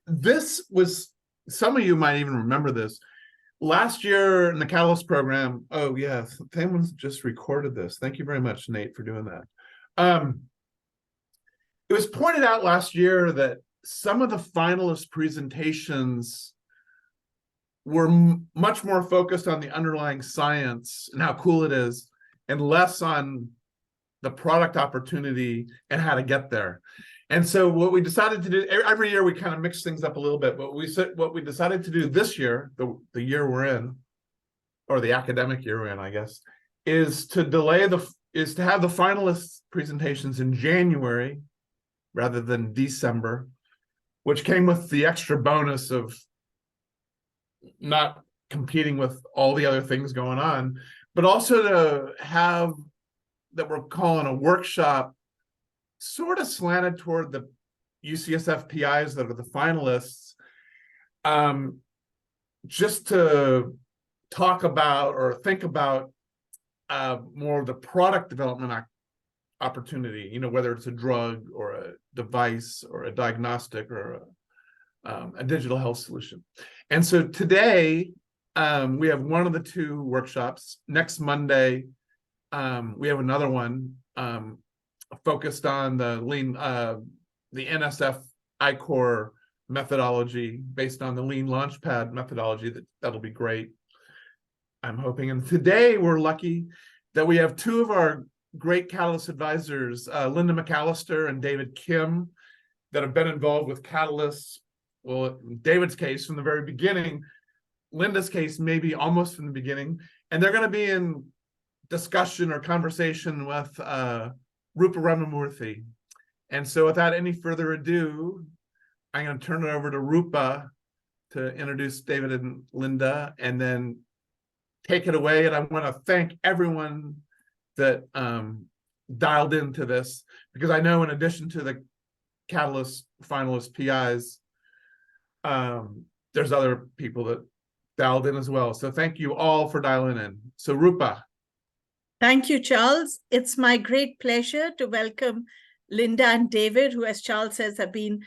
This was, some of you might even remember this. Last year in the Catalyst program, oh yeah, someone's just recorded this. Thank you very much, Nate, for doing that. It was pointed out last year that some of the finalist presentations were much more focused on the underlying science and how cool it is, and less on the product opportunity and how to get there. And so what we decided to do, every year we kind of mix things up a little bit, but what we decided to do this year, the year we're in, or the academic year we're in, I guess, is to have the finalist presentations in January rather than December, which came with the extra bonus of not competing with all the other things going on, but also to have that we're calling a workshop sort of slanted toward the UCSF PIs that are the finalists, just to talk about or think about more of the product development opportunity, whether it's a drug or a device or a diagnostic or a digital health solution. And so today we have one of the two workshops. Next Monday, we have another one focused on the NSF ICOR methodology based on the Lean Launchpad methodology. That'll be great, I'm hoping. And today we're lucky that we have two of our great Catalyst advisors, Linda McAllister and David Kim, that have been involved with Catalyst. Well, in David's case, from the very beginning. Linda's case, maybe almost from the beginning. And they're going to be in discussion or conversation with Roopa Ramamoorthi. And so without any further ado, I'm going to turn it over to Roopa to introduce David and Linda, and then take it away. And I want to thank everyone that dialed into this, because I know in addition to the Catalyst finalist PIs, there's other people that dialed in as well. So thank you all for dialing in. So Roopa. Thank you, Charles. It's my great pleasure to welcome Linda and David, who, as Charles says, have been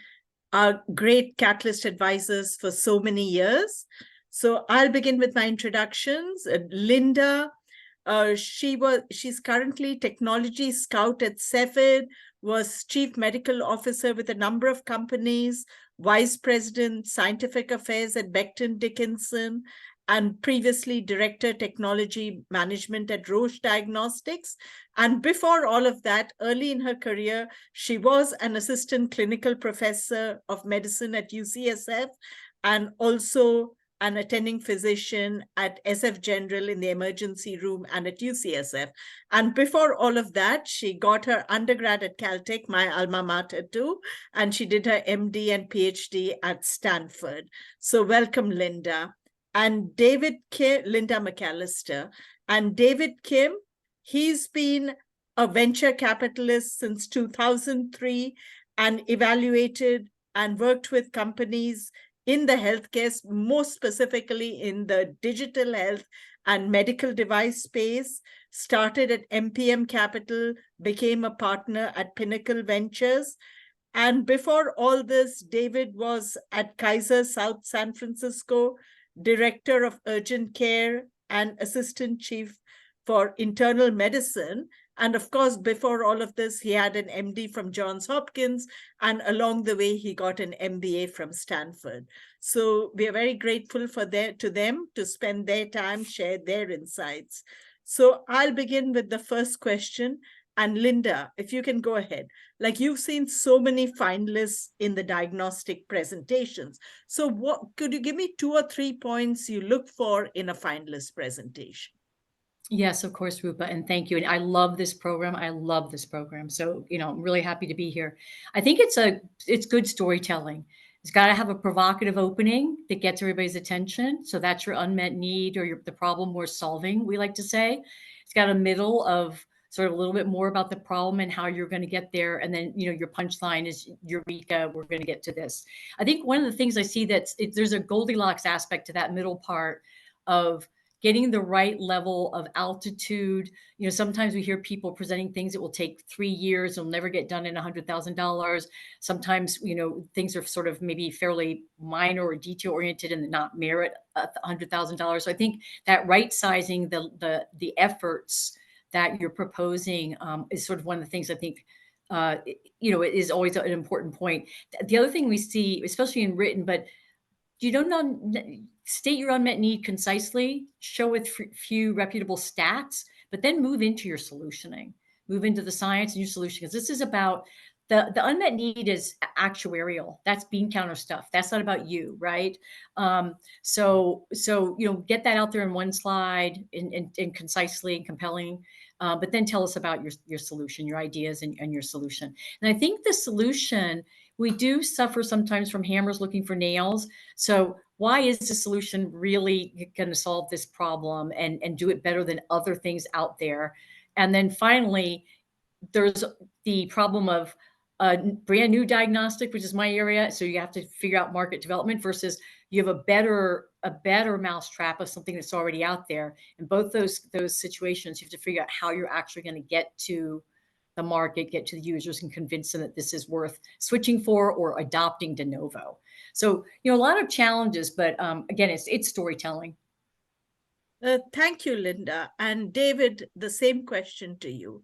our great Catalyst advisors for so many years. So I'll begin with my introductions. Linda, she's currently technology scout at Cepheid, was chief medical officer with a number of companies, vice president, scientific affairs at Becton Dickinson, and previously director technology management at Roche Diagnostics. And before all of that, early in her career, she was an assistant clinical professor of medicine at UCSF, and also an attending physician at SF General in the emergency room and at UCSF. And before all of that, she got her undergrad at Caltech, my alma mater too, and she did her MD and PhD at Stanford. So welcome, Linda. And David Kim, Linda McAllister. And David Kim, he's been a venture capitalist since 2003 and evaluated and worked with companies in the healthcare, most specifically in the digital health and medical device space, started at MPM Capital, became a partner at Pinnacle Ventures. And before all this, David was at Kaiser South San Francisco, director of urgent care and assistant chief for internal medicine. And of course, before all of this, he had an MD from Johns Hopkins, and along the way, he got an MBA from Stanford. So we are very grateful to them to spend their time, share their insights. So I'll begin with the first question. And Linda, if you can go ahead. Like, you've seen so many finalists in the diagnostic presentations. So what could you give me 2 or 3 points you look for in a finalist presentation? Yes, of course, Roopa, and thank you. And I love this program. I love this program. So, I'm really happy to be here. I think it's good storytelling. It's got to have a provocative opening that gets everybody's attention. So that's your unmet need, or the problem we're solving, we like to say. It's got a middle of sort of a little bit more about the problem and how you're going to get there. And then, your punchline is eureka, we're going to get to this. I think one of the things I see there's a Goldilocks aspect to that middle part of getting the right level of altitude. You know, sometimes we hear people presenting things that will take 3 years, it'll never get done in $100,000. Sometimes, you know, things are sort of maybe fairly minor or detail oriented and not merit $100,000. So I think that right sizing the efforts that you're proposing is sort of one of the things I think you know, it is always an important point. The other thing we see, especially in written, but you don't know, state your unmet need concisely, show with few reputable stats, but then move into your solutioning, move into the science and your solution. Because this is about the unmet need is actuarial. That's bean counter stuff. That's not about you, right? So you know, get that out there in one slide and concisely and compelling. But then tell us about your solution, your ideas and your solution. And I think the solution, we do suffer sometimes from hammers looking for nails. So why is the solution really going to solve this problem and do it better than other things out there? And then finally, there's the problem of a brand new diagnostic, which is my area. So you have to figure out market development versus you have a better mousetrap of something that's already out there. In both those situations, you have to figure out how you're actually going to get to the market, get to the users and convince them that this is worth switching for or adopting de novo. So, you know, a lot of challenges, but again, it's storytelling. Thank you, Linda. And David, the same question to you.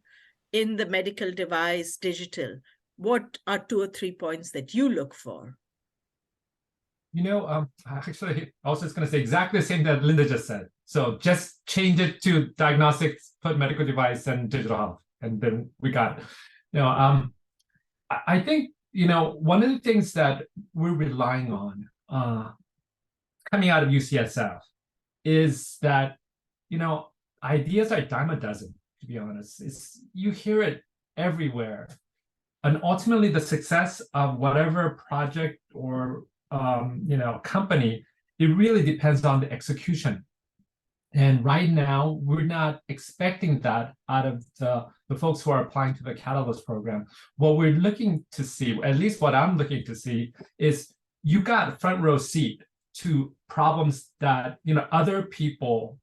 In the medical device digital, what are 2 or 3 points that you look for? You know, actually, I was just going to say exactly the same that Linda just said. So just change it to diagnostics, put medical device and digital health, and then we got it. You know, I think, you know, one of the things that we're relying on coming out of UCSF is that, you know, ideas are a dime a dozen, to be honest. You hear it everywhere. And ultimately, the success of whatever project or you know, company, it really depends on the execution. And right now, we're not expecting that out of the folks who are applying to the Catalyst program. What we're looking to see, at least what I'm looking to see, is you got a front row seat to problems that, you know, other people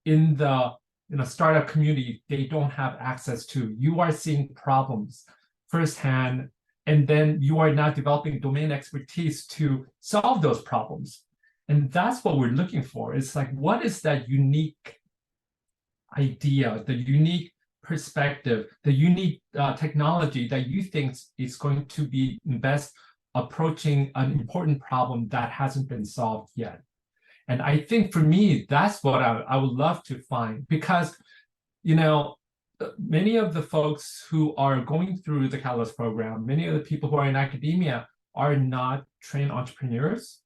in the, you know, startup community, they don't have access to. You are seeing problems firsthand, and then you are now developing domain expertise to solve those problems. And that's what we're looking for. It's like, what is that unique idea, the unique perspective, the unique technology that you think is going to be best approaching an important problem that hasn't been solved yet? And I think for me, that's what I would love to find, because, you know, many of the folks who are going through the Catalyst program, many of the people who are in academia are not trained entrepreneurs.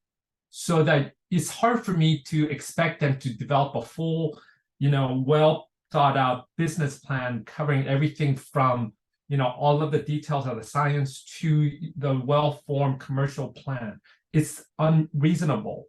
So that it's hard for me to expect them to develop a full, you know, well thought out business plan covering everything from, you know, all of the details of the science to the well-formed commercial plan. It's unreasonable.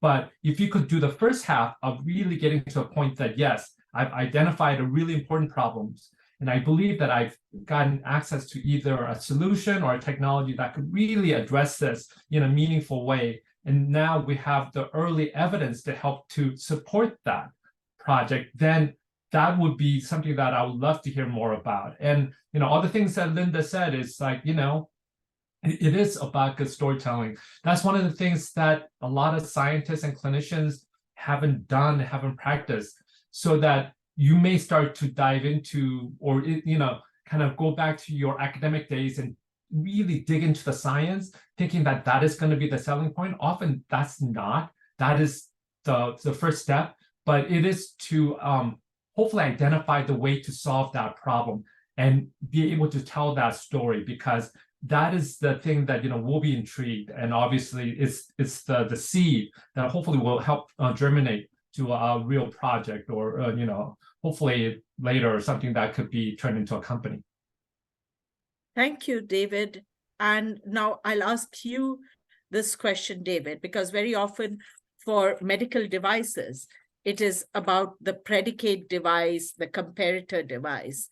But if you could do the first half of really getting to a point that, yes, I've identified a really important problems, and I believe that I've gotten access to either a solution or a technology that could really address this in a meaningful way. And now we have the early evidence to help to support that project, then that would be something that I would love to hear more about. And, you know, all the things that Linda said is like, you know, it is about good storytelling. That's one of the things that a lot of scientists and clinicians haven't done, haven't practiced, so that you may start to dive into, or, you know, kind of go back to your academic days and really dig into the science, thinking that that is going to be the selling point. Often that's not. That is the first step, but it is to hopefully identify the way to solve that problem and be able to tell that story, because that is the thing that, you know, we'll be intrigued. And obviously it's the seed that hopefully will help germinate to a real project, or you know, hopefully later something that could be turned into a company. Thank you, David. And now I'll ask you this question, David, because very often for medical devices, it is about the predicate device, the comparator device.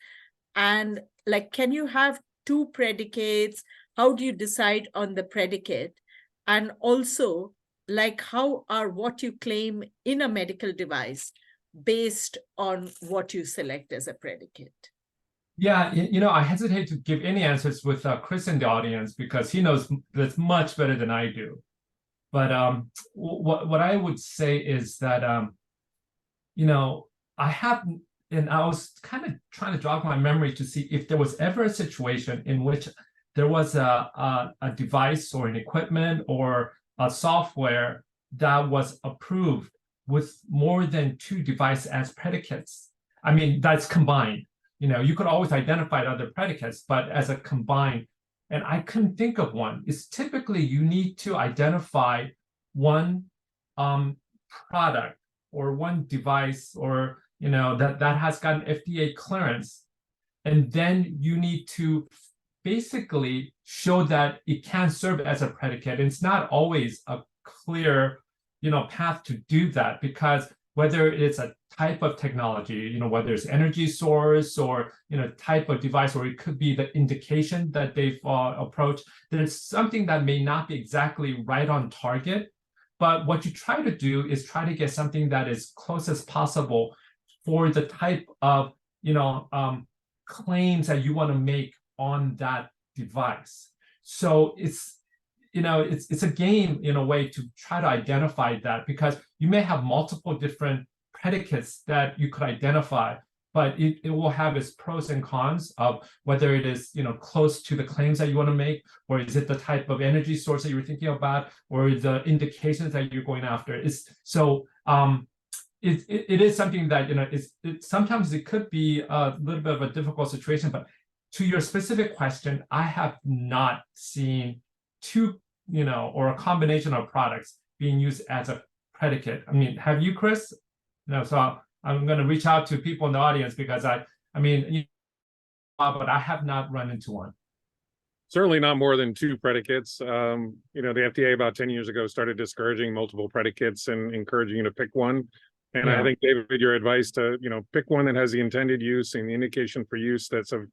And like, can you have 2 predicates? How do you decide on the predicate? And also, like how are what you claim in a medical device based on what you select as a predicate? Yeah, I hesitate to give any answers with Chris in the audience because he knows this much better than I do. But what I would say is that I have, and I was kind of trying to jog my memory to see if there was ever a situation in which there was a device or an equipment or a software that was approved with more than 2 devices as predicates. I mean, that's combined. You could always identify other predicates, but as a combined, and I couldn't think of one. It's typically you need to identify one product or one device or that has gotten FDA clearance, and then you need to basically show that it can serve as a predicate. And it's not always a clear path to do that, because whether it's a type of technology, whether it's energy source or type of device, or it could be the indication that they've approached, there's something that may not be exactly right on target. But what you try to do is try to get something that is close as possible for the type of claims that you want to make on that device. So it's a game in a way to try to identify that, because you may have multiple different predicates that you could identify, but it will have its pros and cons of whether it is close to the claims that you want to make, or is it the type of energy source that you're thinking about, or the indications that you're going after. It is something that sometimes it could be a little bit of a difficult situation. But to your specific question, I have not seen 2 or a combination of products being used as a predicate. I mean, have you, Chris? No, so I'm going to reach out to people in the audience, because but I have not run into one. Certainly not more than 2 predicates. The FDA about 10 years ago started discouraging multiple predicates and encouraging you to pick one. And Yeah. I think, David, your advice to, pick one that has the intended use and the indication for use that's of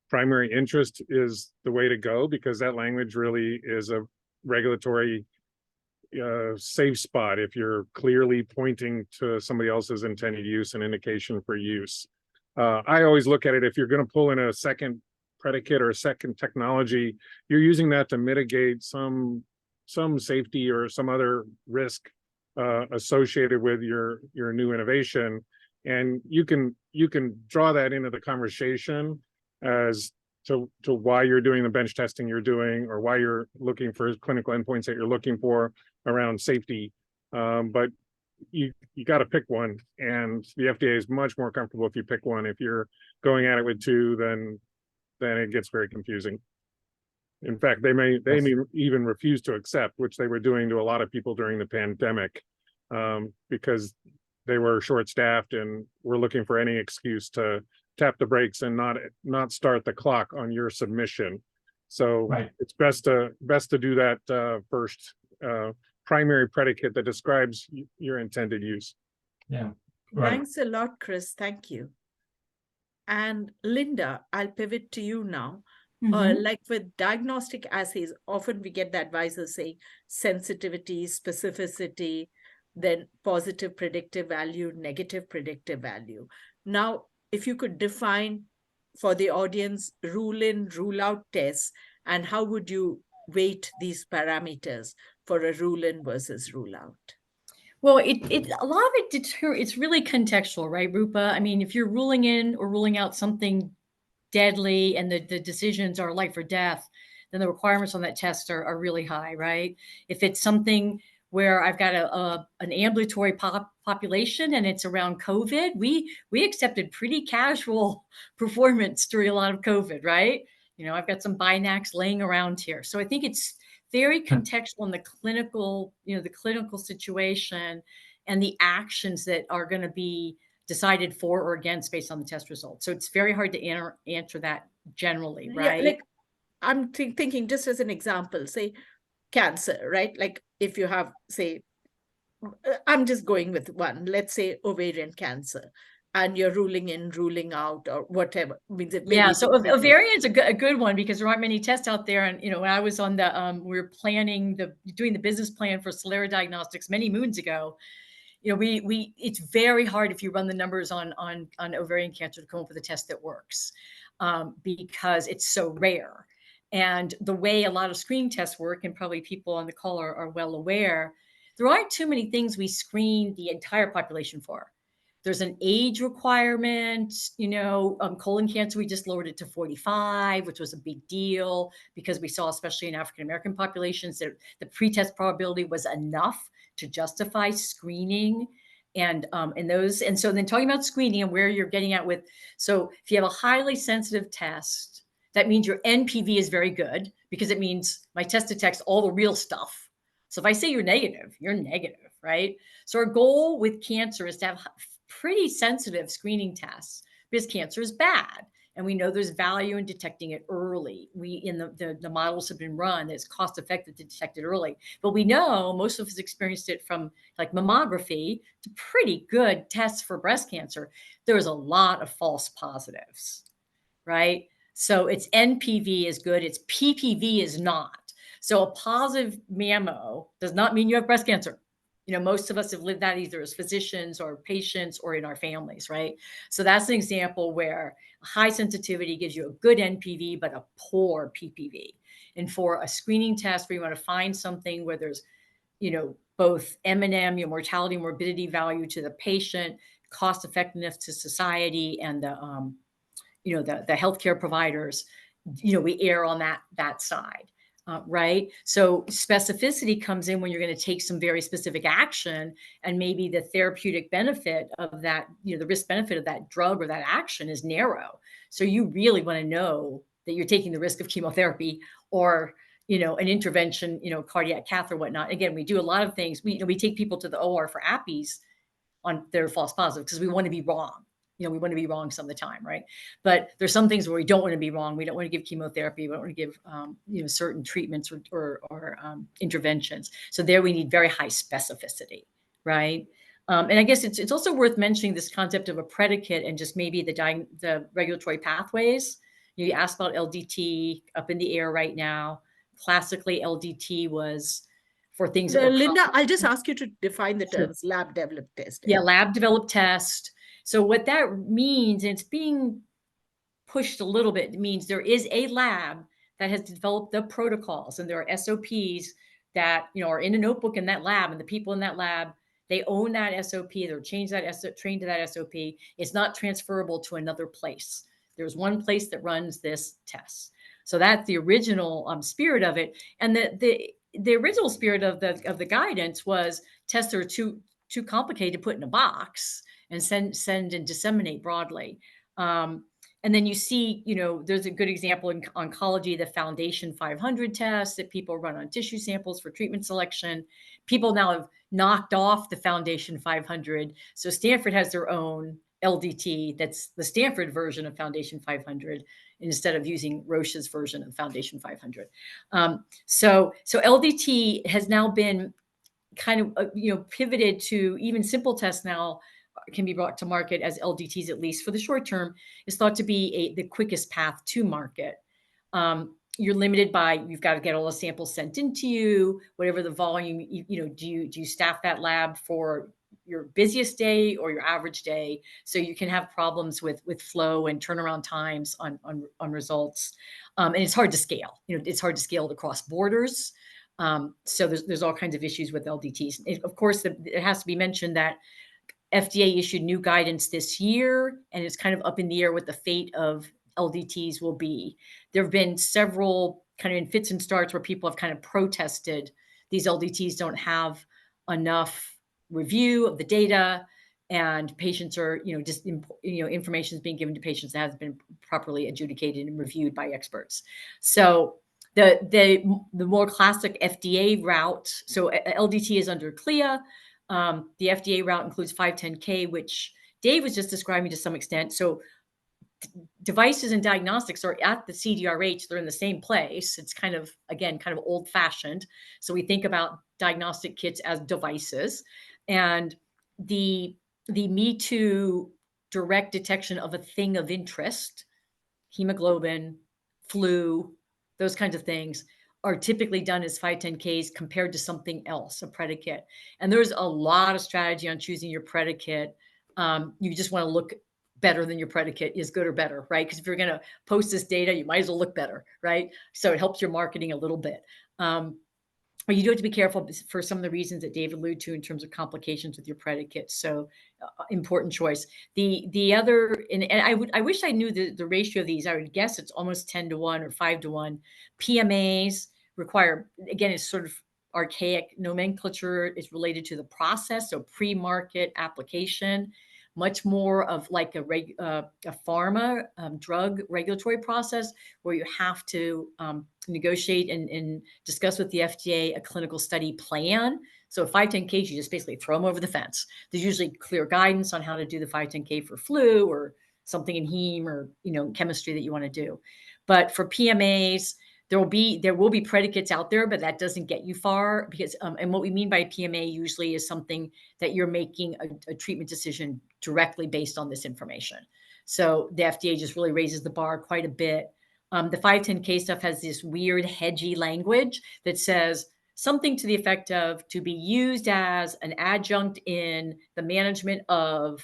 primary interest is the way to go, because that language really is a regulatory safe spot if you're clearly pointing to somebody else's intended use and indication for use. I always look at it, if you're going to pull in a second predicate or a second technology, you're using that to mitigate some safety or some other risk associated with your new innovation. And you can draw that into the conversation as to why you're doing the bench testing you're doing, or why you're looking for clinical endpoints that you're looking for around safety. But you got to pick one, and the FDA is much more comfortable if you pick one. If you're going at it with 2, then it gets very confusing. In fact, they may even refuse to accept, which they were doing to a lot of people during the pandemic, because they were short-staffed and were looking for any excuse to tap the brakes and not start the clock on your submission. So Right. It's best to do that first primary predicate that describes your intended use. Yeah. Right. Thanks a lot, Chris. Thank you. And Linda, I'll pivot to you now. Like with diagnostic assays, often we get the advisors saying sensitivity, specificity, then positive predictive value, negative predictive value. Now, if you could define for the audience rule in, rule out tests, and how would you weight these parameters for a rule in versus rule out? Well, a lot of it's really contextual, right, Roopa? I mean, if you're ruling in or ruling out something deadly and the decisions are life or death, then the requirements on that test are really high, right? If it's something where I've got an ambulatory population and it's around COVID, we accepted pretty casual performance during a lot of COVID, right? I've got some Binacs laying around here. So I think it's very contextual in the clinical, the clinical situation and the actions that are going to be decided for or against based on the test results. So it's very hard to answer that generally, right? Yeah, like I'm thinking just as an example, say cancer, right? Like if you have, say, I'm just going with one, let's say ovarian cancer. and you're ruling in, ruling out, or whatever. Means it may Yeah, be so ovarian's a good one because there aren't many tests out there. And, when I was on the, we were doing the business plan for Solera Diagnostics many moons ago, it's very hard if you run the numbers on ovarian cancer to come up with a test that works, because it's so rare. And the way a lot of screening tests work, and probably people on the call are well aware, there aren't too many things we screen the entire population for. There's an age requirement, colon cancer, we just lowered it to 45, which was a big deal because we saw, especially in African-American populations, that the pretest probability was enough to justify screening. And so then talking about screening and where you're getting at so if you have a highly sensitive test, that means your NPV is very good because it means my test detects all the real stuff. So if I say you're negative, right? So our goal with cancer is to have pretty sensitive screening tests because cancer is bad. And we know there's value in detecting it early. The models have been run that it's cost effective to detect it early. But we know most of us experienced it from like mammography to pretty good tests for breast cancer. There's a lot of false positives, right? So its NPV is good. Its PPV is not. So a positive mammo does not mean you have breast cancer. Most of us have lived that either as physicians or patients or in our families, right? So that's an example where high sensitivity gives you a good NPV, but a poor PPV. And for a screening test where you want to find something where there's, both M&M, your mortality, morbidity value to the patient, cost effectiveness to society, and the healthcare providers, we err on that side. Right. So specificity comes in when you're going to take some very specific action, and maybe the therapeutic benefit of that, the risk benefit of that drug or that action is narrow. So you really want to know that you're taking the risk of chemotherapy or, an intervention, cardiac cath or whatnot. Again, we do a lot of things. We take people to the OR for appies on their false positive because we want to be wrong. We want to be wrong some of the time, right? But there's some things where we don't want to be wrong. We don't want to give chemotherapy. We don't want to give, certain treatments or interventions. So there we need very high specificity, right? And I guess it's also worth mentioning this concept of a predicate and just maybe the regulatory pathways. You asked about LDT up in the air right now. Classically, LDT was for things that were Linda, I'll just ask you to define the terms lab developed test. Yeah, lab developed test. So what that means, and it's being pushed a little bit, it means there is a lab that has developed the protocols, and there are SOPs that are in a notebook in that lab, and the people in that lab, they own that SOP. They're trained to that SOP. It's not transferable to another place. There's one place that runs this test. So that's the original spirit of it, and the original spirit of the guidance was tests that are too complicated to put in a box and send and disseminate broadly. And then you see, there's a good example in oncology, the Foundation 500 test that people run on tissue samples for treatment selection. People now have knocked off the Foundation 500. So Stanford has their own LDT. That's the Stanford version of Foundation 500 instead of using Roche's version of Foundation 500. So LDT has now been kind of, pivoted to even simple tests now can be brought to market as LDTs, at least for the short term, is thought to be the quickest path to market. You're limited by, you've got to get all the samples sent into you, whatever the volume, do you staff that lab for your busiest day or your average day? So you can have problems with flow and turnaround times on results. And it's hard to scale, it's hard to scale across borders. So there's all kinds of issues with LDTs. Of course, it has to be mentioned that FDA issued new guidance this year, and it's kind of up in the air what the fate of LDTs will be. There have been several kind of in fits and starts where people have kind of protested these LDTs don't have enough review of the data, and patients are, information is being given to patients that hasn't been properly adjudicated and reviewed by experts. So the more classic FDA route, so LDT is under CLIA. The FDA route includes 510K, which Dave was just describing to some extent. So devices and diagnostics are at the CDRH. They're in the same place. It's kind of old fashioned. So we think about diagnostic kits as devices, and the Me Too direct detection of a thing of interest, hemoglobin, flu, those kinds of things, are typically done as 510Ks compared to something else, a predicate. And there's a lot of strategy on choosing your predicate. You just want to look better than your predicate is good or better, right? Because if you're going to post this data, you might as well look better, right? So it helps your marketing a little bit. But you do have to be careful for some of the reasons that David alluded to in terms of complications with your predicate. So important choice. The other, and I wish I knew the ratio of these. I would guess it's almost 10-1 or 5-1. PMAs require, again, it's sort of archaic nomenclature. Is related to the process, so pre-market application, much more of like a pharma drug regulatory process where you have to negotiate and discuss with the FDA a clinical study plan. So 510Ks, you just basically throw them over the fence. There's usually clear guidance on how to do the 510K for flu or something in heme or chemistry that you want to do. But for PMAs, there will be predicates out there, but that doesn't get you far because, and what we mean by PMA usually is something that you're making a treatment decision directly based on this information. So the FDA just really raises the bar quite a bit. The 510K stuff has this weird hedgy language that says something to the effect of to be used as an adjunct in the management of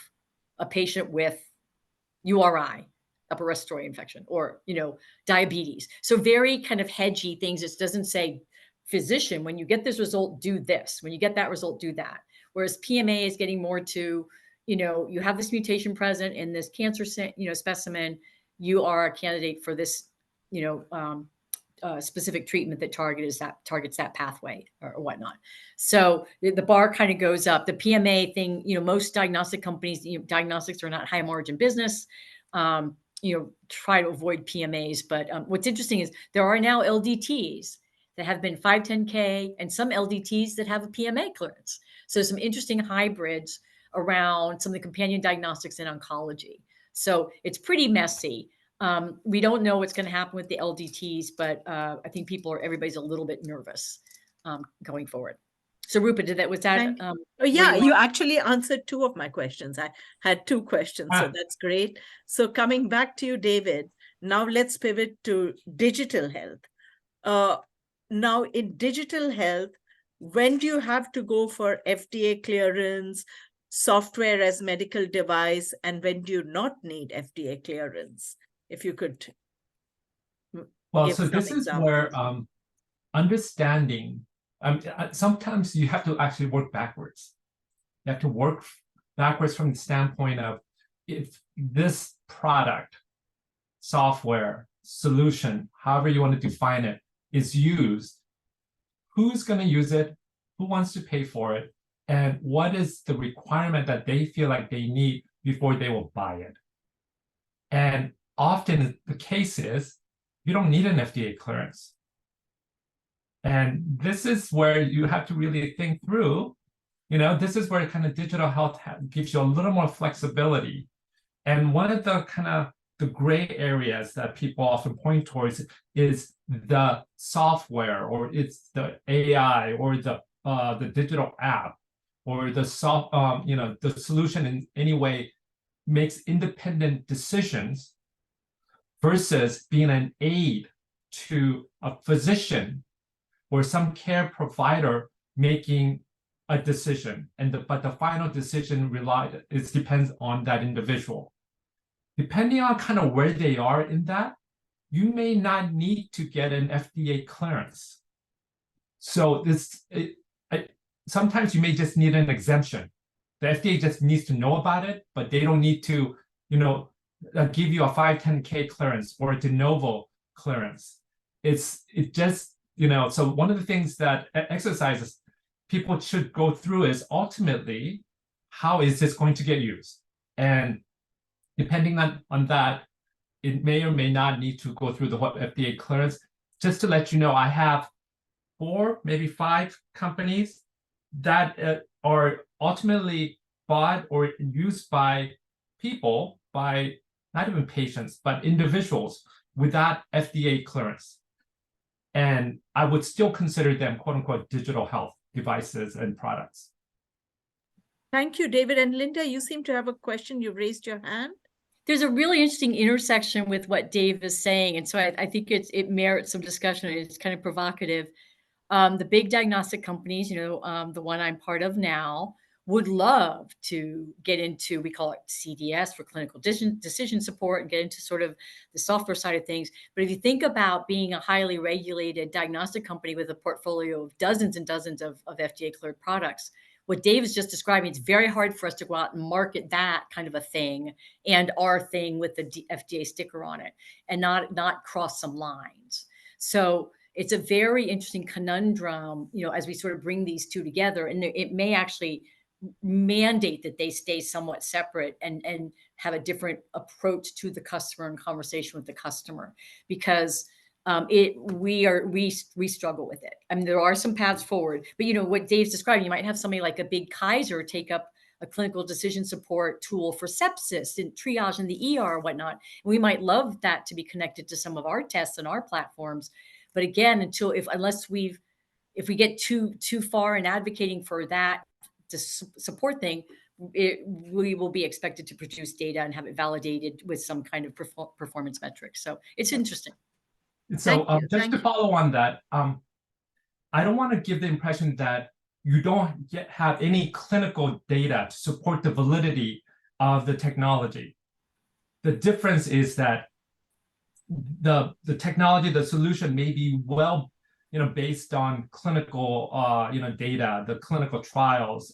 a patient with URI, upper respiratory infection, or, diabetes. So very kind of hedgy things. It doesn't say, physician, when you get this result, do this. When you get that result, do that. Whereas PMA is getting more to, you have this mutation present in this cancer, specimen, you are a candidate for this, specific treatment that targets that pathway or whatnot. So the bar kind of goes up. The PMA thing, most diagnostic companies, diagnostics are not high margin business. Try to avoid PMAs. But what's interesting is there are now LDTs that have been 510K and some LDTs that have a PMA clearance. So some interesting hybrids around some of the companion diagnostics in oncology. So it's pretty messy. We don't know what's going to happen with the LDTs, but I think everybody's a little bit nervous going forward. So Roopa, you actually answered two of my questions. I had two questions, so that's great. So coming back to you, David, now let's pivot to digital health. Now in digital health, when do you have to go for FDA clearance, software as medical device, and when do you not need FDA clearance? If you could. Well, so this is where understanding. Sometimes you have to actually work backwards. You have to work backwards from the standpoint of if this product, software, solution, however you want to define it, is used, who's going to use it, who wants to pay for it, and what is the requirement that they feel like they need before they will buy it. And often the case is you don't need an FDA clearance. And this is where you have to really think through, this is where kind of digital health gives you a little more flexibility. And one of the kind of the gray areas that people often point towards is the software, or it's the AI, or the digital app, or the the solution in any way makes independent decisions versus being an aid to a physician or some care provider making a decision, but the final decision depends on that individual. Depending on kind of where they are in that, you may not need to get an FDA clearance. So sometimes you may just need an exemption. The FDA just needs to know about it, but they don't need to, give you a 510K clearance or a de novo clearance. So one of the things that exercises people should go through is ultimately, how is this going to get used? And depending on that, it may or may not need to go through the FDA clearance. Just to let you know, I have 4, maybe 5 companies that are ultimately bought or used by people, by not even patients, but individuals without FDA clearance. And I would still consider them, quote unquote, digital health devices and products. Thank you, David. And Linda, you seem to have a question. You raised your hand. There's a really interesting intersection with what Dave is saying. And so I think it merits some discussion. It's kind of provocative. The big diagnostic companies, the one I'm part of now, would love to get into, we call it CDS for clinical decision support, and get into sort of the software side of things. But if you think about being a highly regulated diagnostic company with a portfolio of dozens and dozens of FDA cleared products, what Dave is just describing, it's very hard for us to go out and market that kind of a thing and our thing with the FDA sticker on it and not cross some lines. So it's a very interesting conundrum, as we sort of bring these two together, and it may actually mandate that they stay somewhat separate and have a different approach to the customer and conversation with the customer, because we struggle with it. I mean, there are some paths forward, but what Dave's describing, you might have somebody like a big Kaiser take up a clinical decision support tool for sepsis and triage in the ER or whatnot. And we might love that to be connected to some of our tests and our platforms. But again, if we get too far in advocating for that to support thing, we will be expected to produce data and have it validated with some kind of performance metrics. So it's interesting. So just to follow on that, I don't want to give the impression that you don't yet have any clinical data to support the validity of the technology. The difference is that the technology, the solution may be well, based on clinical, data, the clinical trials,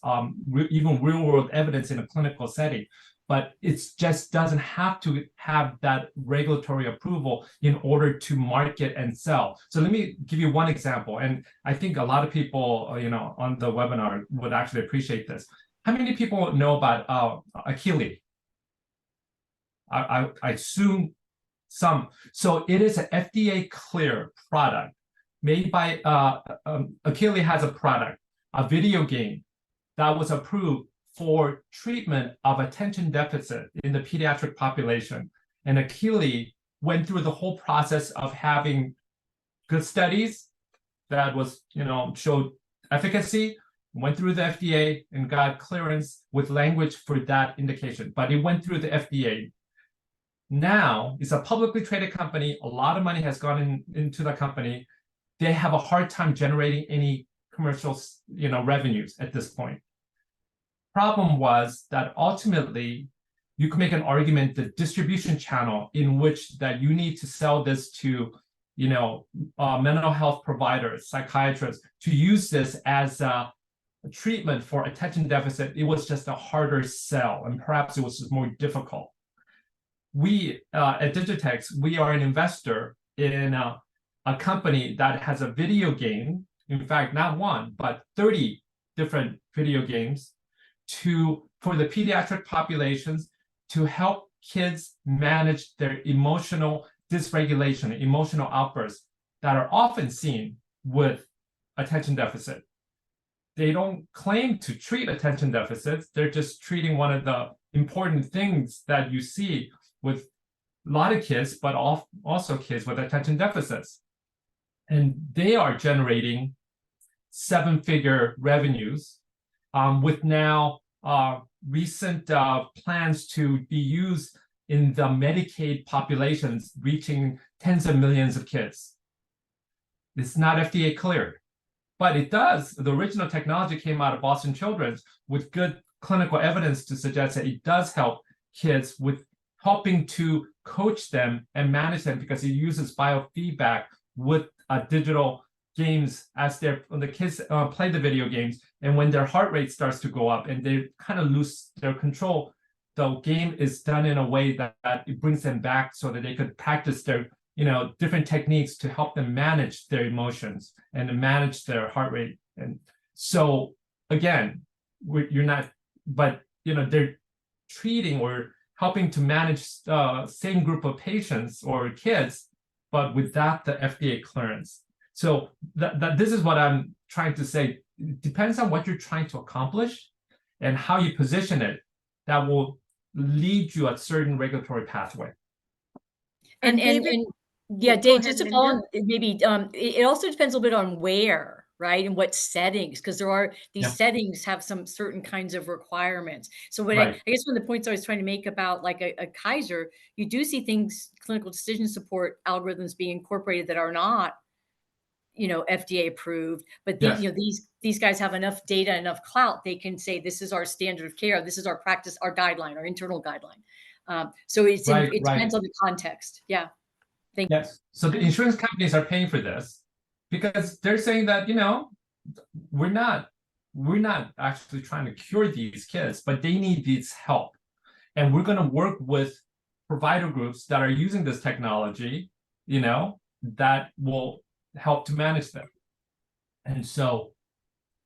even real world evidence in a clinical setting, but it just doesn't have to have that regulatory approval in order to market and sell. So let me give you one example. And I think a lot of people, on the webinar would actually appreciate this. How many people know about Achilles? I assume some. So it is an FDA clear product made by Achilles has a product, a video game that was approved for treatment of attention deficit in the pediatric population. And Achilles went through the whole process of having good studies that was, showed efficacy, went through the FDA and got clearance with language for that indication, but it went through the FDA. Now it's a publicly traded company. A lot of money has gone into the company. They have a hard time generating any commercial, revenues at this point. Problem was that ultimately you can make an argument the distribution channel in which that you need to sell this to, mental health providers, psychiatrists, to use this as a treatment for attention deficit, it was just a harder sell, and perhaps it was just more difficult. We at Digitex, we are an investor in a company that has a video game, in fact, not one, but 30 different video games for the pediatric populations to help kids manage their emotional dysregulation, emotional outbursts that are often seen with attention deficit. They don't claim to treat attention deficits. They're just treating one of the important things that you see with a lot of kids, but also kids with attention deficits. And they are generating 7-figure revenues with now recent plans to be used in the Medicaid populations, reaching tens of millions of kids. It's not FDA cleared, but it does. The original technology came out of Boston Children's with good clinical evidence to suggest that it does help kids with helping to coach them and manage them, because it uses biofeedback with digital games as when the kids play the video games, and when their heart rate starts to go up and they kind of lose their control, the game is done in a way that it brings them back so that they could practice their different techniques to help them manage their emotions and to manage their heart rate. And so again, they're treating or helping to manage same group of patients or kids, but without the FDA clearance. So this is what I'm trying to say. It depends on what you're trying to accomplish and how you position it, that will lead you a certain regulatory pathway. And David, yeah, go Dave, ahead, just to Linda. follow, maybe it also depends a little bit on where right? And what settings, because there are these Yeah. settings have some certain kinds of requirements. So what Right. I guess one of the points I was trying to make about like a Kaiser, you do see things, clinical decision support algorithms being incorporated that are not, FDA approved, but Yes. these guys have enough data, enough clout, they can say, this is our standard of care, this is our practice, our guideline, our internal guideline. So it Right, depends on the context. Yeah. Thank you. Yes. So the insurance companies are paying for this because they're saying that, we're not actually trying to cure these kids, but they need this help. And we're going to work with provider groups that are using this technology, that will help to manage them. And so,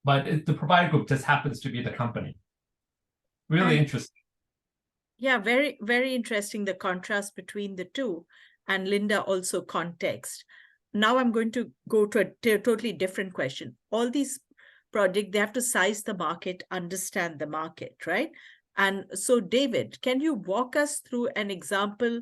but the provider group just happens to be the company. Really interesting. Yeah, very, very interesting, the contrast between the two. And Linda, also context. Now I'm going to go to a totally different question. All these projects, they have to size the market, understand the market, right? And so, David, can you walk us through an example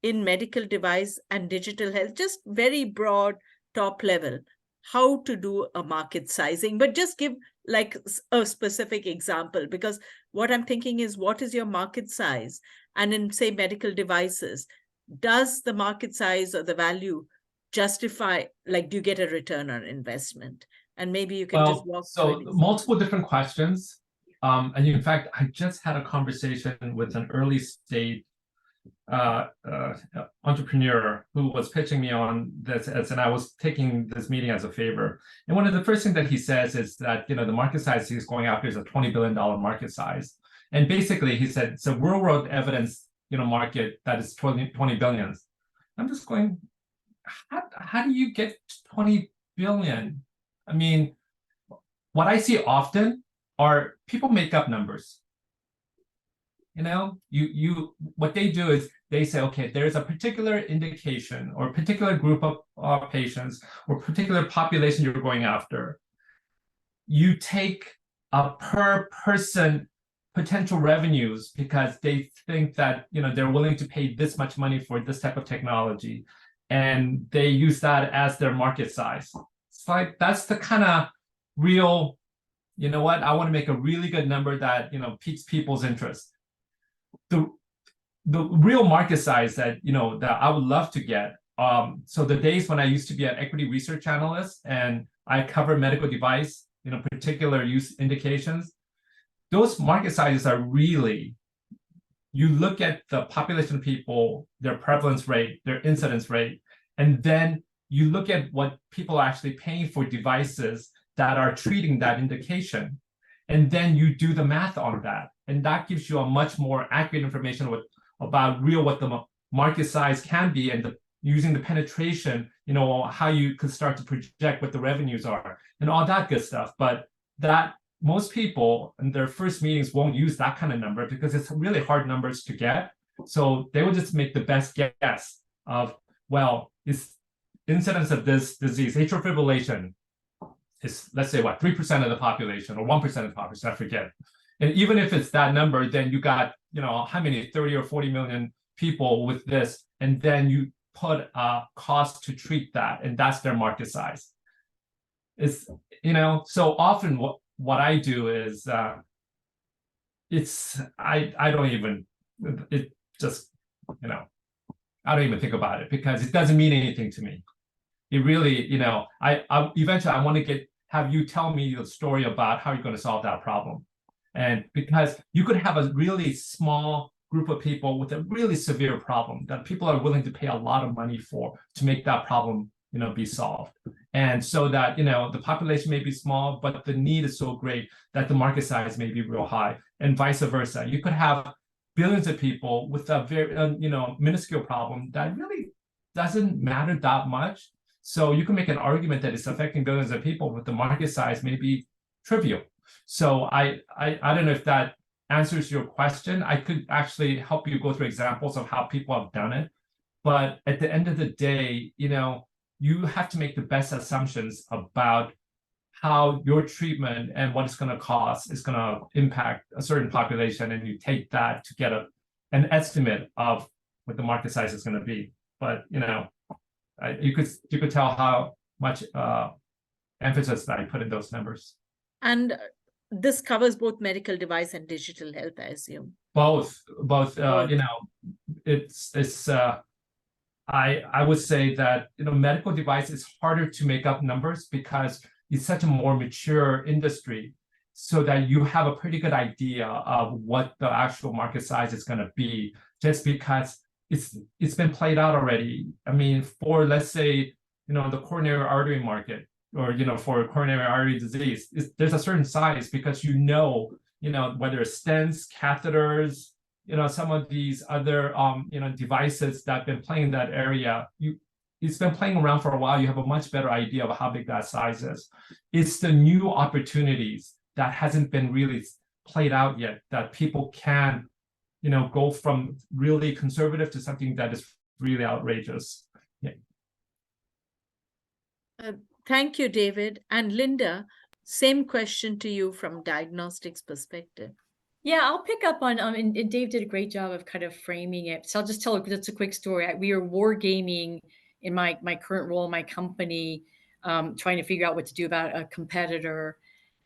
in medical device and digital health, just very broad, top level, how to do a market sizing, but just give like a specific example, because what I'm thinking is, what is your market size? And in, say, medical devices, does the market size or the value justify, like, do you get a return on investment? And maybe you can just walk through it. Multiple different questions. And in fact, I just had a conversation with an early stage entrepreneur who was pitching me on this, and I was taking this meeting as a favor. And one of the first things that he says is that, the market size he's going after is a $20 billion market size. And basically he said, it's a real world evidence, market that is 20 billion. I'm just going, how do you get 20 billion? I mean, what I see often are people make up numbers. What they do is they say, okay, there's a particular indication or a particular group of patients or particular population you're going after. You take a per person potential revenues because they think that, they're willing to pay this much money for this type of technology. And they use that as their market size. It's like, that's the kind of real, I want to make a really good number that, piques people's interest. The real market size that, that I would love to get. So the days when I used to be an equity research analyst and I cover medical device, particular use indications, those market sizes are really, you look at the population of people, their prevalence rate, their incidence rate, and then you look at what people are actually paying for devices that are treating that indication. And then you do the math on that. And that gives you a much more accurate information about what the market size can be, and using the penetration, how you could start to project what the revenues are and all that good stuff. But that most people in their first meetings won't use that kind of number because it's really hard numbers to get. So they will just make the best guess of, well, is incidence of this disease, atrial fibrillation, is, let's say, 3% of the population or 1% of the population, I forget. And even if it's that number, then you got, how many, 30 or 40 million people with this, and then you put a cost to treat that, and that's their market size. It's, so often what I do is, I don't even, it just, I don't even think about it because it doesn't mean anything to me. It really, I eventually I want to have you tell me the story about how you're going to solve that problem. And because you could have a really small group of people with a really severe problem that people are willing to pay a lot of money for to make that problem, be solved. And so that, the population may be small, but the need is so great that the market size may be real high, and vice versa. You could have billions of people with a very, minuscule problem that really doesn't matter that much. So you can make an argument that it's affecting billions of people, but the market size may be trivial. So I don't know if that answers your question. I could actually help you go through examples of how people have done it. But at the end of the day, you have to make the best assumptions about how your treatment and what it's going to cost is going to impact a certain population, and you take that to get an estimate of what the market size is going to be. But you could tell how much emphasis that I put in those numbers. And this covers both medical device and digital health, I assume. Both. Both. You know, it's I would say that, you know, medical device is harder to make up numbers because it's such a more mature industry, so that you have a pretty good idea of what the actual market size is going to be, just because it's been played out already. I mean, for, let's say, you know, the coronary artery market, or, you know, for coronary artery disease, there's a certain size, because you know, whether it's stents, catheters, you know, some of these other you know, devices that have been playing in that area, it's been playing around for a while. You have a much better idea of how big that size is. It's the new opportunities that hasn't been really played out yet, that people can, you know, go from really conservative to something that is really outrageous. Yeah. Thank you, David. And Linda, same question to you from diagnostics perspective. Yeah, I'll pick up on, and Dave did a great job of kind of framing it. So I'll just tell just a quick story. We are wargaming in my current role in my company, trying to figure out what to do about a competitor.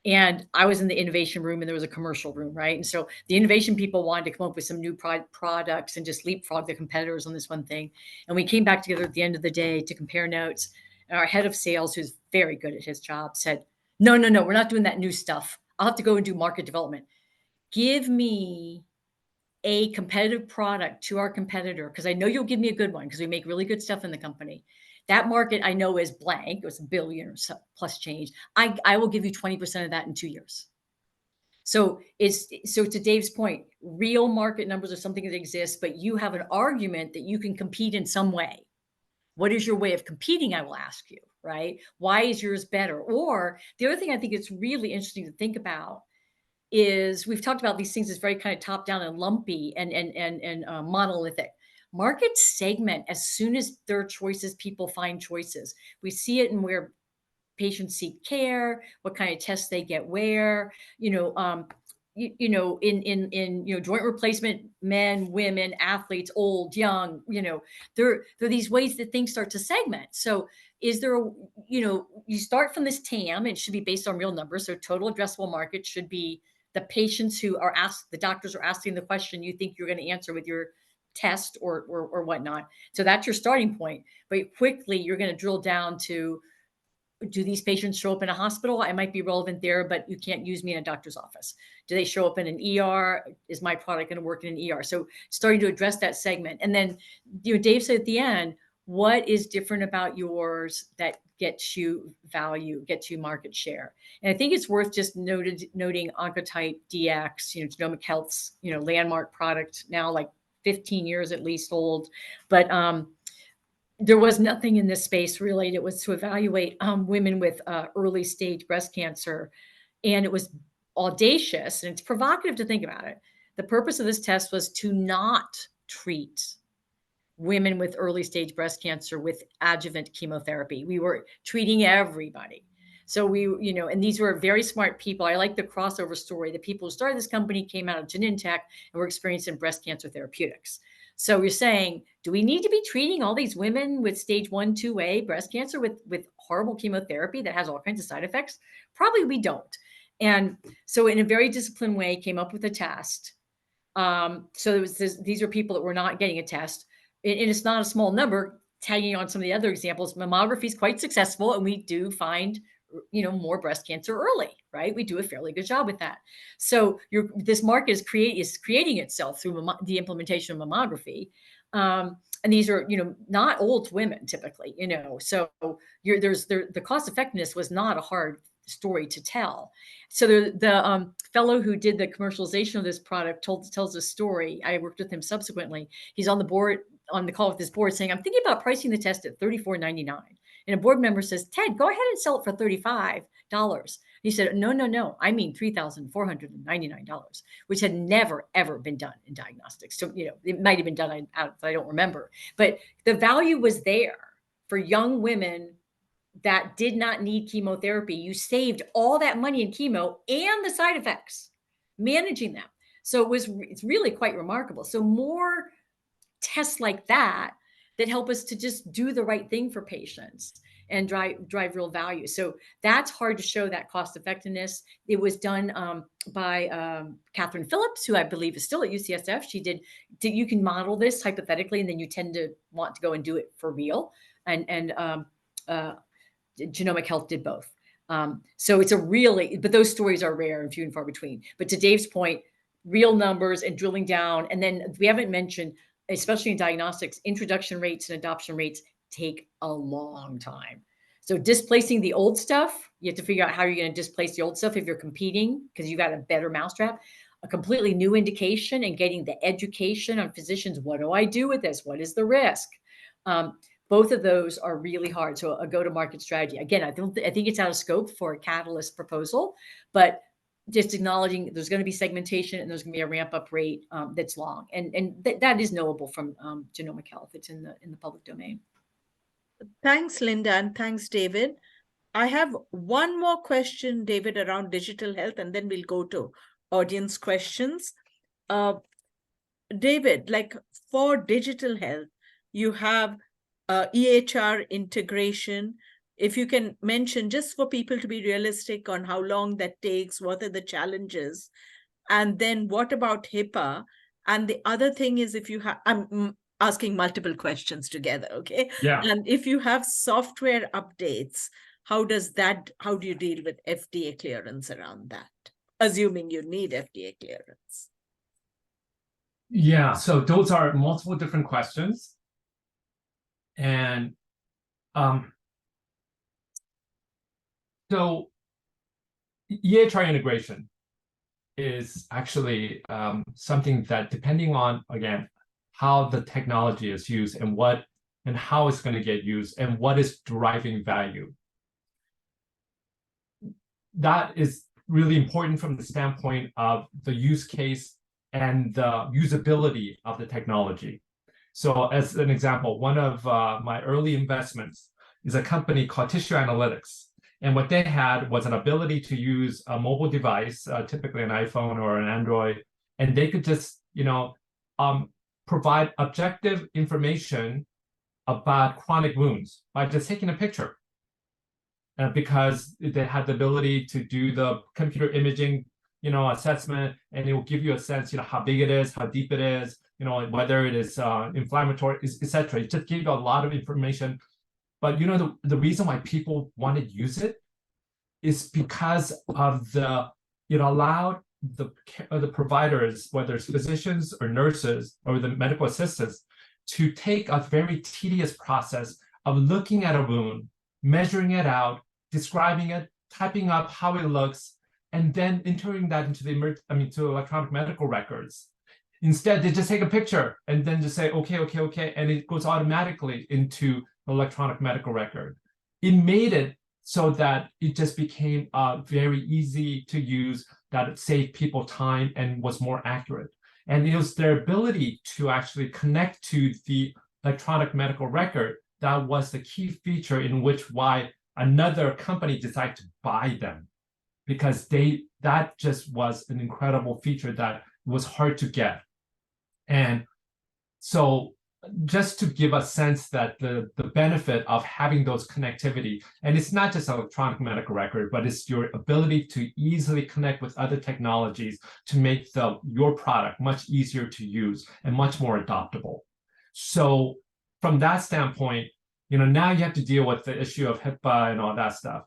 And I was in the innovation room, and there was a commercial room, right? And so the innovation people wanted to come up with some new products and just leapfrog the competitors on this one thing. And we came back together at the end of the day to compare notes. And our head of sales, who's very good at his job, said, no, we're not doing that new stuff. I'll have to go and do market development. Give me a competitive product to our competitor, because I know you'll give me a good one, because we make really good stuff in the company. That market I know is blank. It was $1 billion or so plus change. I will give you 20% of that in 2 years. So to Dave's point, real market numbers are something that exists, but you have an argument that you can compete in some way. What is your way of competing? I will ask you, right? Why is yours better? Or the other thing I think it's really interesting to think about is, we've talked about these things as very kind of top down and lumpy and monolithic. Market segment, as soon as there are choices, people find choices. We see it in where patients seek care, what kind of tests they get where, in joint replacement, men, women, athletes, old, young, there are these ways that things start to segment. So is there, you start from this TAM, it should be based on real numbers. So total addressable market should be the patients who are asked, the doctors are asking the question you think you're going to answer with your test or whatnot. So that's your starting point. But quickly you're going to drill down to, do these patients show up in a hospital? I might be relevant there, but you can't use me in a doctor's office. Do they show up in an ER? Is my product going to work in an ER? So starting to address that segment. And then, Dave said at the end, what is different about yours that gets you value, gets you market share? And I think it's worth just noting Oncotype DX, Genomic Health's, landmark product, now like 15 years at least old. But there was nothing in this space really. It was to evaluate women with early stage breast cancer. And it was audacious, and it's provocative to think about it. The purpose of this test was to not treat women with early stage breast cancer with adjuvant chemotherapy. We were treating everybody. So and these were very smart people. I like the crossover story. The people who started this company came out of Genentech and were experienced in breast cancer therapeutics. So you're saying, do we need to be treating all these women with stage 1, 2A breast cancer with horrible chemotherapy that has all kinds of side effects? Probably we don't. And so in a very disciplined way, came up with a test. So it was these are people that were not getting a test. And it's not a small number. Tagging on some of the other examples, mammography is quite successful, and we do find more breast cancer early, right? We do a fairly good job with that. So this market is creating itself through the implementation of mammography. And these are, not old women typically, so the cost effectiveness was not a hard story to tell. So the fellow who did the commercialization of this product tells a story. I worked with him subsequently. He's on the call with this board saying, I'm thinking about pricing the test at $34.99. And a board member says, Ted, go ahead and sell it for $35. He said, no, I mean $3,499, which had never, ever been done in diagnostics. So, it might have been done, I don't remember. But the value was there for young women that did not need chemotherapy. You saved all that money in chemo and the side effects, managing them. So it's really quite remarkable. So more tests like that help us to just do the right thing for patients. and drive real value. So that's hard to show that cost effectiveness. It was done by Catherine Phillips, who I believe is still at UCSF. She did you can model this hypothetically, and then you tend to want to go and do it for real. And Genomic Health did both. So it's but those stories are rare and few and far between. But to Dave's point, real numbers and drilling down. And then we haven't mentioned, especially in diagnostics, introduction rates and adoption rates take a long time. So displacing the old stuff, you have to figure out how you're going to displace the old stuff if you're competing because you got a better mousetrap. A completely new indication and getting the education on physicians. What do I do with this? What is the risk? Both of those are really hard. So a go-to-market strategy. Again, I think it's out of scope for a Catalyst proposal, but just acknowledging there's going to be segmentation and there's going to be a ramp-up rate that's long, and that is knowable from Genomic Health. It's in the public domain. Thanks, Linda, and thanks, David. I have one more question, David, around digital health, and then we'll go to audience questions. David, like for digital health, you have EHR integration. If you can mention, just for people to be realistic on how long that takes, what are the challenges? And then what about HIPAA? And the other thing is, if you have, I'm asking multiple questions together, okay? Yeah. And if you have software updates, how do you deal with FDA clearance around that? Assuming you need FDA clearance. Yeah, so those are multiple different questions. And so EHR integration is actually something that, depending on, again, how the technology is used and how it's going to get used and what is deriving value, that is really important from the standpoint of the use case and the usability of the technology. So as an example, one of my early investments is a company called Tissue Analytics. And what they had was an ability to use a mobile device, typically an iPhone or an Android, and they could just, provide objective information about chronic wounds by just taking a picture. Because they had the ability to do the computer imaging, assessment, and it will give you a sense, how big it is, how deep it is, whether it is inflammatory, etc. It just gives you a lot of information. But the reason why people want to use it is because of it allowed the providers, whether it's physicians or nurses or the medical assistants, to take a very tedious process of looking at a wound, measuring it out, describing it, typing up how it looks, and then entering that into to electronic medical records. Instead, they just take a picture and then just say, okay, and it goes automatically into the electronic medical record. It made it so that it just became very easy to use, that it saved people time and was more accurate. And it was their ability to actually connect to the electronic medical record that was the key feature in why another company decided to buy them, because that just was an incredible feature that was hard to get. And so just to give a sense that the benefit of having those connectivity, and it's not just electronic medical record, but it's your ability to easily connect with other technologies to make your product much easier to use and much more adoptable. So from that standpoint, now you have to deal with the issue of HIPAA and all that stuff.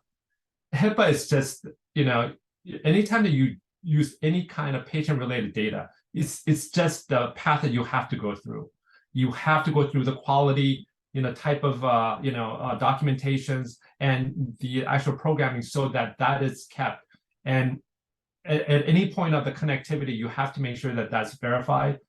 HIPAA is just, anytime that you use any kind of patient-related data, it's just the path that you have to go through. You have to go through the quality, type of, documentations and the actual programming so that is kept. And at any point of the connectivity, you have to make sure that that's verified.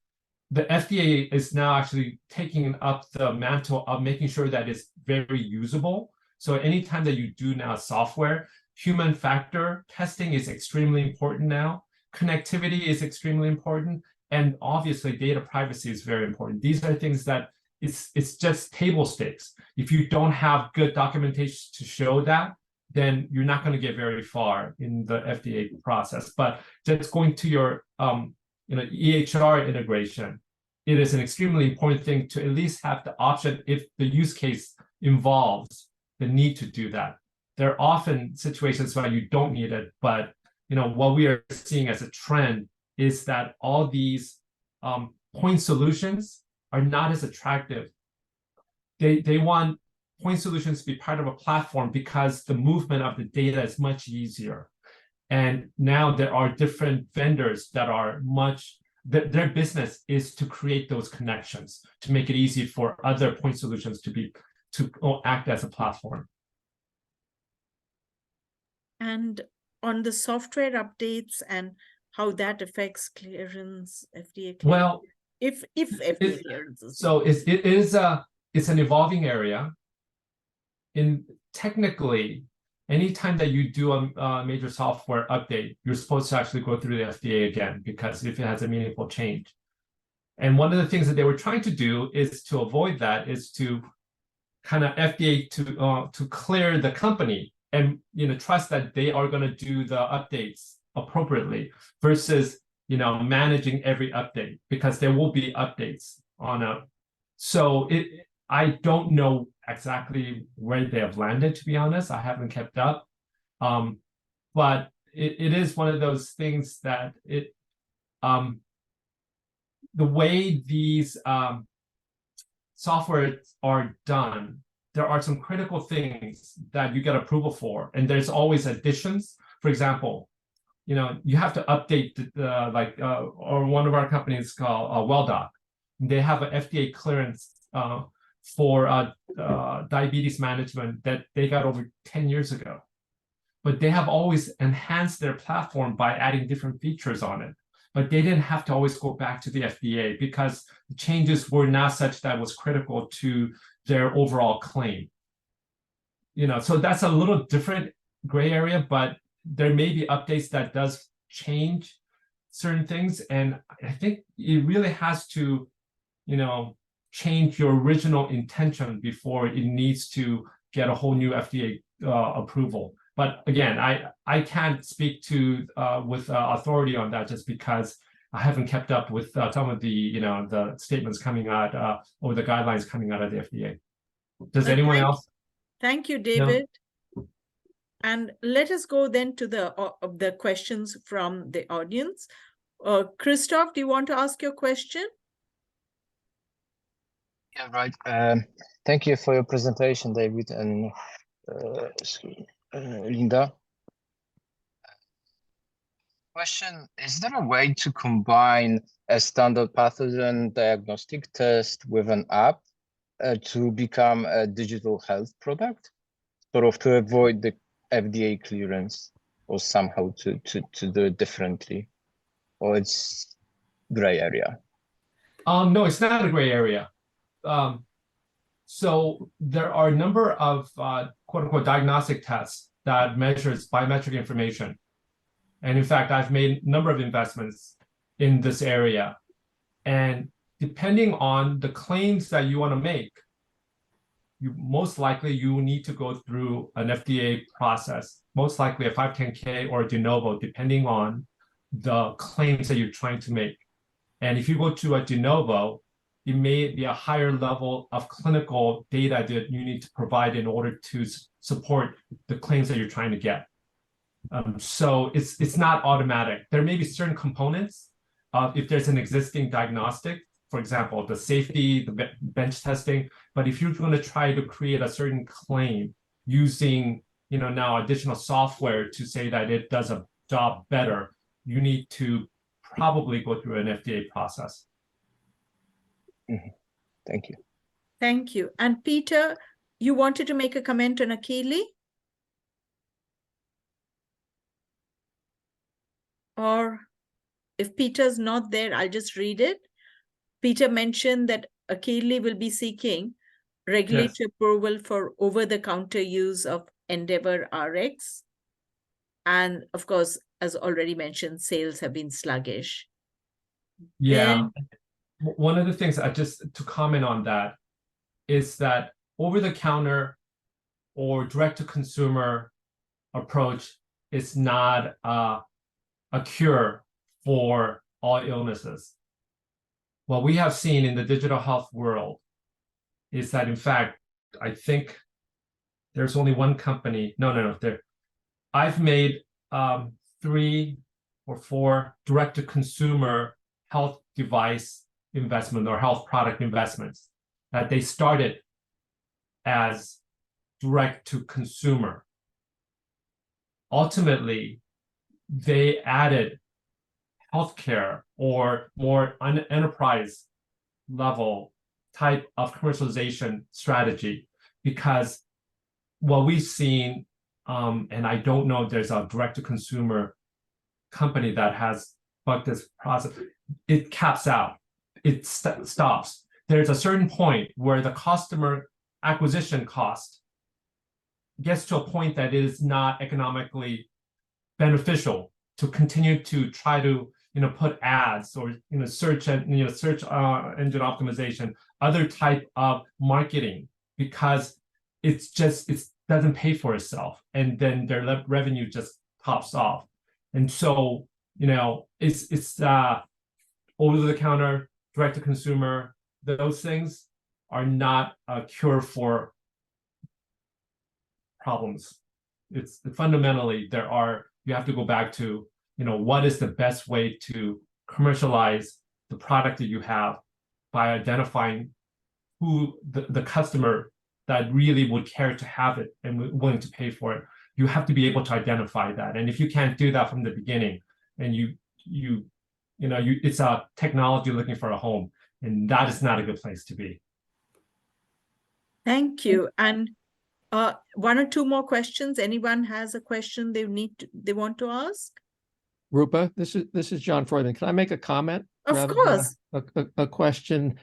The FDA is now actually taking up the mantle of making sure that it's very usable. So anytime that you do now software, human factor testing is extremely important now. Connectivity is extremely important. And obviously data privacy is very important. These are things that it's just table stakes. If you don't have good documentation to show that, then you're not going to get very far in the FDA process. But just going to your EHR integration, it is an extremely important thing to at least have the option if the use case involves the need to do that. There are often situations where you don't need it, but what we are seeing as a trend is that all these point solutions are not as attractive. They want point solutions to be part of a platform because the movement of the data is much easier. And now there are different vendors that are their business is to create those connections to make it easy for other point solutions to act as a platform. And on the software updates and how that affects clearance, FDA clearance. Well, if FDA clearance is so it's an evolving area. Technically, anytime that you do a major software update, you're supposed to actually go through the FDA again, because if it has a meaningful change. And one of the things that they were trying to do is to avoid that, is to kind of FDA to clear the company and trust that they are going to do the updates appropriately, versus managing every update, because there will be updates on a. So I don't know exactly where they have landed, to be honest. I haven't kept up, but it is one of those things that the way these software are done, there are some critical things that you get approval for, and there's always additions. For example, you have to update or one of our companies called WellDoc. They have an FDA clearance for diabetes management that they got over 10 years ago. But they have always enhanced their platform by adding different features on it. But they didn't have to always go back to the FDA, because the changes were not such that was critical to their overall claim. So that's a little different gray area, but there may be updates that does change certain things. And I think it really has to, change your original intention before it needs to get a whole new FDA approval. But again, I can't speak to with authority on that, just because I haven't kept up with some of the the statements coming out or the guidelines coming out of the FDA. Does anyone else? Thank you, David. No? And let us go then to the questions from the audience. Christoph, do you want to ask your question? Yeah, right. Thank you for your presentation, David and Linda. Question: is there a way to combine a standard pathogen diagnostic test with an app to become a digital health product, sort of to avoid the FDA clearance, or somehow to do it differently, or it's gray area? No, it's not a gray area. So there are a number of quote unquote diagnostic tests that measures biometric information. And in fact, I've made a number of investments in this area. And depending on the claims that you want to make, most likely you will need to go through an FDA process, most likely a 510K or a de novo, depending on the claims that you're trying to make. And if you go to a de novo, it may be a higher level of clinical data that you need to provide in order to support the claims that you're trying to get. So it's not automatic. There may be certain components if there's an existing diagnostic, for example, the safety, the bench testing. But if you're going to try to create a certain claim using, now additional software to say that it does a job better, you need to probably go through an FDA process. Mm-hmm. Thank you. Thank you. And Peter, you wanted to make a comment on Akili? Or if Peter's not there, I'll just read it. Peter mentioned that Akili will be seeking regulatory approval for over-the-counter use of Endeavor RX. And of course, as already mentioned, sales have been sluggish. Yeah. One of the things just to comment on that is that over-the-counter or direct-to-consumer approach is not a cure for all illnesses. What we have seen in the digital health world is that, in fact, I think there's only one company. No. I've made 3 or 4 direct-to-consumer health device investment or health product investments that they started as direct-to-consumer. Ultimately, they added healthcare or more enterprise level type of commercialization strategy, because what we've seen, and I don't know if there's a direct-to-consumer company that has bucked this process, it caps out, it stops. There's a certain point where the customer acquisition cost gets to a point that it is not economically beneficial to continue to try to put ads or search engine optimization, other type of marketing, because it doesn't pay for itself, and then their revenue just pops off. And so it's over the counter, direct to consumer, those things are not a cure for problems. It's fundamentally you have to go back to what is the best way to commercialize the product that you have by identifying who the customer that really would care to have it and willing to pay for it. You have to be able to identify that. And if you can't do that from the beginning, and it's a technology looking for a home, and that is not a good place to be. Thank you. And 1 or 2 more questions. Anyone has a question they want to ask? Roopa, this is John Freudman. Can I make a comment? Of course. A question.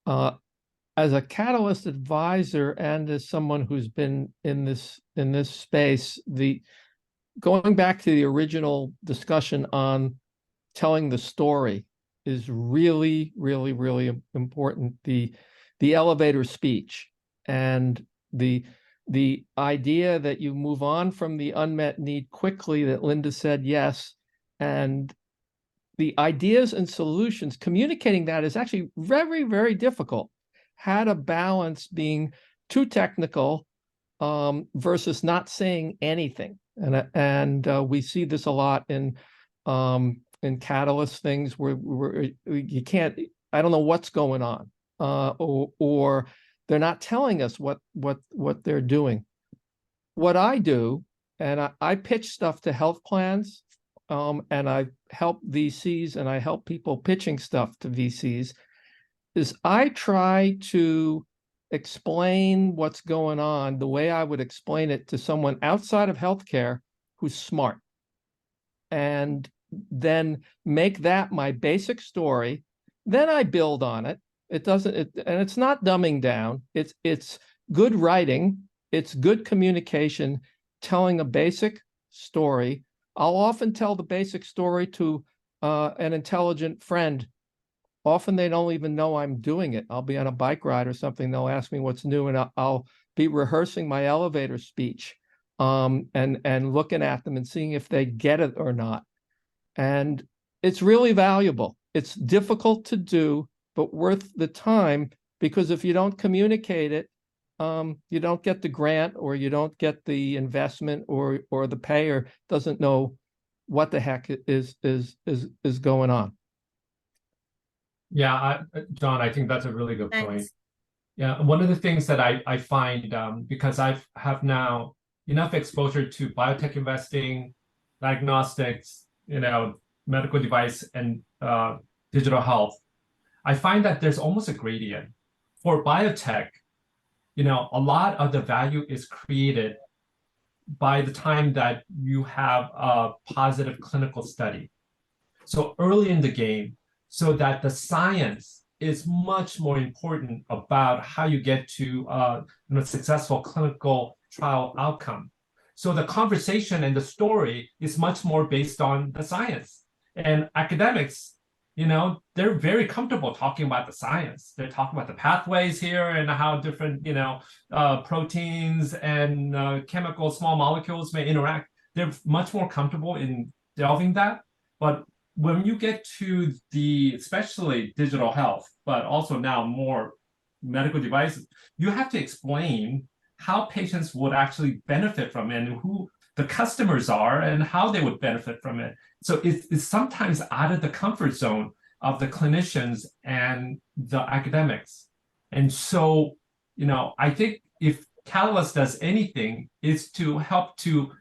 As a Catalyst advisor and as someone who's been in this space, going back to the original discussion on telling the story is really, really, really important. The elevator speech and the idea that you move on from the unmet need quickly, that Linda said yes, and the ideas and solutions, communicating that is actually very, very difficult. How to balance being too technical versus not saying anything, and we see this a lot in Catalyst things where you can't. I don't know what's going on, or they're not telling us what they're doing. What I do, and I pitch stuff to health plans, and I help VCs, and I help people pitching stuff to VCs, is I try to explain what's going on the way I would explain it to someone outside of healthcare who's smart, and then make that my basic story. Then I build on it. And it's not dumbing down. It's good writing. It's good communication, telling a basic story. I'll often tell the basic story to an intelligent friend. Often they don't even know I'm doing it. I'll be on a bike ride or something. They'll ask me what's new, and I'll be rehearsing my elevator speech, and looking at them and seeing if they get it or not. And it's really valuable. It's difficult to do, but worth the time, because if you don't communicate it, you don't get the grant, or you don't get the investment, or the payer doesn't know what the heck is going on. Yeah, John, I think that's a really good point. Thanks. Yeah, one of the things that I find, because I have now enough exposure to biotech investing, diagnostics, medical device, and digital health, I find that there's almost a gradient. For biotech, a lot of the value is created by the time that you have a positive clinical study. So early in the game, so that the science is much more important about how you get to a successful clinical trial outcome. So the conversation and the story is much more based on the science. And academics, they're very comfortable talking about the science. They're talking about the pathways here and how different, proteins and chemical small molecules may interact. They're much more comfortable in delving that. But when you get to especially digital health, but also now more medical devices, you have to explain how patients would actually benefit from it and who the customers are and how they would benefit from it. So it's sometimes out of the comfort zone of the clinicians and the academics. And so, I think if Catalyst does anything, is to help to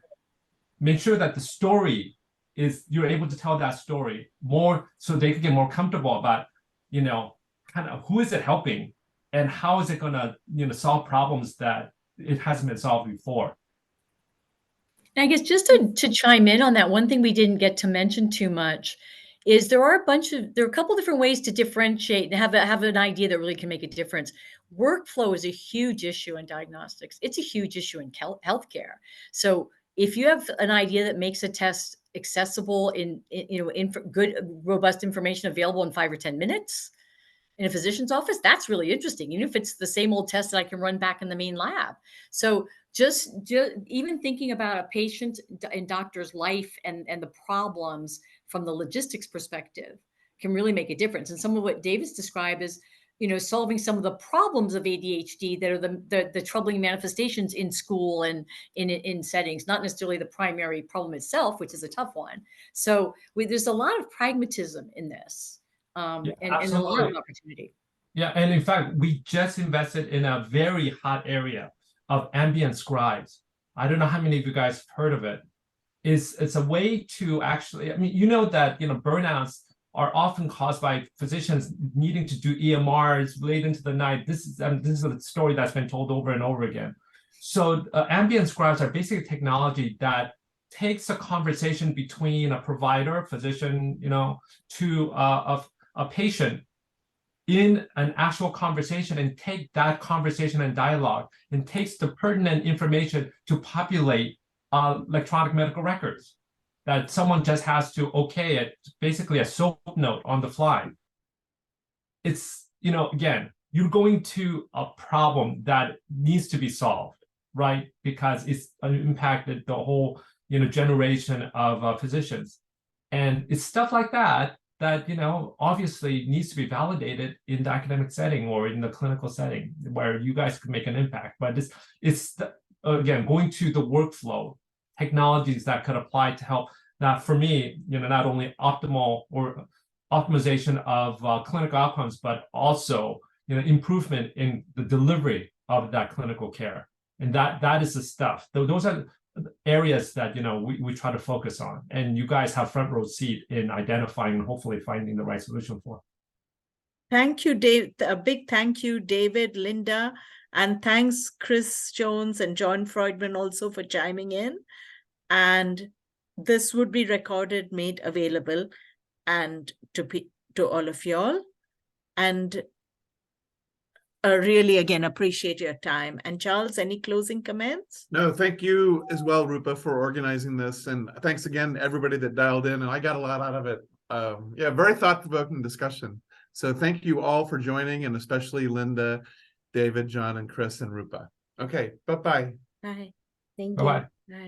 make sure that the story you're able to tell that story more so they can get more comfortable about, kind of who is it helping and how is it going to, solve problems that it hasn't been solved before. And I guess just to chime in on that, one thing we didn't get to mention too much is there are a couple different ways to differentiate and have an idea that really can make a difference. Workflow is a huge issue in diagnostics. It's a huge issue in healthcare. So if you have an idea that makes a test accessible in good, robust information available in 5 or 10 minutes in a physician's office, that's really interesting, even if it's the same old test that I can run back in the main lab. So just even thinking about a patient and doctor's life and the problems from the logistics perspective can really make a difference. And some of what David's described is, solving some of the problems of ADHD that are the troubling manifestations in school and in settings, not necessarily the primary problem itself, which is a tough one. So there's a lot of pragmatism in this, and a lot of opportunity. Yeah, and in fact, we just invested in a very hot area of ambient scribes. I don't know how many of you guys have heard of it. It's a way to actually, that burnouts are often caused by physicians needing to do EMRs late into the night. This is a story that's been told over and over again. So ambient scribes are basically technology that takes a conversation between a provider, physician, to a patient in an actual conversation and take that conversation and dialogue and takes the pertinent information to populate electronic medical records that someone just has to okay it, basically a soap note on the fly. It's, again, you're going to a problem that needs to be solved, right? Because it's impacted the whole, generation of physicians. And it's stuff like that, obviously needs to be validated in the academic setting or in the clinical setting where you guys can make an impact. But again, going to the workflow, technologies that could apply to help, not for me, not only optimal or optimization of clinical outcomes, but also, improvement in the delivery of that clinical care. And that is the stuff. Those are areas that, we try to focus on. And you guys have front row seat in identifying and hopefully finding the right solution for. Thank you, Dave. A big thank you, David, Linda, and thanks, Chris Jones and John Freudman also for chiming in. And this would be recorded, made available, and to all of y'all. And really, again, appreciate your time. And Charles, any closing comments? No, thank you as well, Roopa, for organizing this. And thanks again, everybody that dialed in. And I got a lot out of it. Very thought-provoking discussion. So thank you all for joining, and especially Linda, David, John, and Chris, and Roopa. Okay, bye-bye. Bye. Thank you. Bye-bye. Bye.